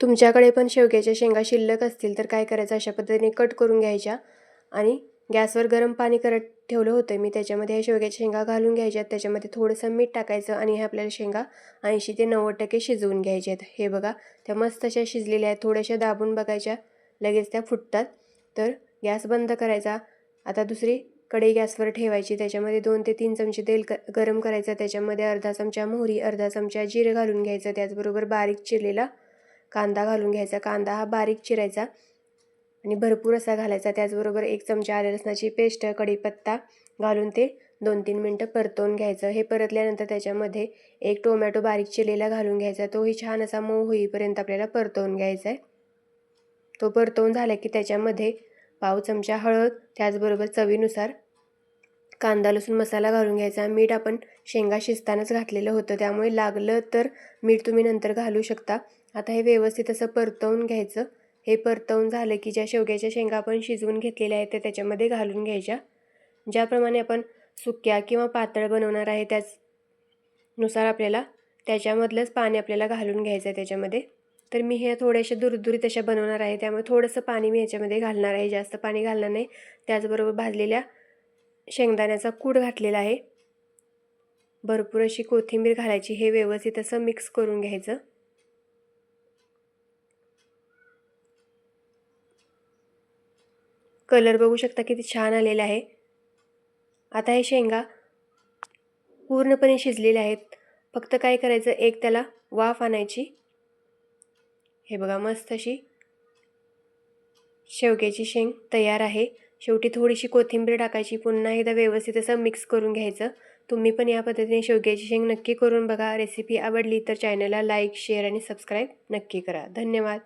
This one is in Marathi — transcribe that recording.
तुमच्याकडे पण शेवग्याच्या शेंगा शिल्लक असतील तर काय करायचं, अशा पद्धतीने कट करून घ्यायच्या आणि गॅसवर गरम पाणी करत ठेवलं होतं मी, त्याच्यामध्ये ह्या शेवग्याच्या शेंगा घालून घ्यायच्यात. त्याच्यामध्ये थोडंसं मीठ टाकायचं आणि हे आपल्याला शेंगा 80 ते 90% शिजवून घ्यायच्या आहेत. हे बघा, त्या मस्त अशा शिजलेल्या आहेत. थोड्याशा दाबून बघायच्या, लगेच त्या फुटतात. तर गॅस बंद करायचा. आता दुसरी कढई गॅसवर ठेवायची, त्याच्यामध्ये 2 ते 3 चमचे तेल गरम करायचं. त्याच्यामध्ये अर्धा चमचा मोहरी, अर्धा चमचा जिरं घालून घ्यायचं. त्याचबरोबर बारीक चिरलेला कांदा घालून घ्यायचा. कांदा हा बारीक चिरायचा आणि भरपूर असा घालायचा. त्याचबरोबर 1 चमचा आलं लसणाची पेस्ट, कढीपत्ता घालून ते 2-3 मिनटं परतवून घ्यायचं. हे परतल्यानंतर त्याच्यामध्ये 1 टोमॅटो बारीक चिरलेला घालून घ्यायचा. तोही छान असा मऊ होईपर्यंत आपल्याला परतवून घ्यायचा आहे. तो परतवून झाला की त्याच्यामध्ये पाव चमचा हळद, त्याचबरोबर चवीनुसार कांदा लसूण मसाला घालून घ्यायचा. मीठ आपण शेंगा शिजतानाच घातलेलं होतं, त्यामुळे लागलं तर मीठ तुम्ही नंतर घालू शकता. आता हे व्यवस्थित असं परतवून घ्यायचं. हे परतवून झालं की ज्या शेवग्याच्या शेंगा आपण शिजवून घेतलेल्या आहेत त्या त्याच्यामध्ये घालून घ्यायच्या. ज्याप्रमाणे आपण सुक्या किंवा पातळ बनवणार आहे त्याचनुसार आपल्याला त्याच्यामधलंच पाणी आपल्याला घालून घ्यायचं आहे त्याच्यामध्ये. तर मी हे थोड्याशा दुरदुरीत अशा बनवणार आहे, त्यामुळे थोडंसं पाणी मी ह्याच्यामध्ये घालणार आहे, जास्त पाणी घालणार नाही. त्याचबरोबर भाजलेल्या शेंगदाण्याचा कूट घातलेला आहे. भरपूर अशी कोथिंबीर घालायची. हे व्यवस्थित असं मिक्स करून घ्यायचं. कलर बघू शकता किती छान आलेला आहे. आता हे शेंगा पूर्णपणे शिजलेले आहेत. फक्त काय करायचं, एक त्याला वाफ आणायची. हे बघा, मस्त अशी शेवग्याची शेंग तयार आहे. शेवटी थोडीशी कोथिंबीर टाकायची. पुन्हा एकदा व्यवस्थित असं मिक्स करून घ्यायचं. तुम्ही पण या पद्धतीने शेवग्याची शेंग नक्की करून बघा. रेसिपी आवडली तर चॅनलला लाईक, शेअर आणि सबस्क्राईब नक्की करा. धन्यवाद.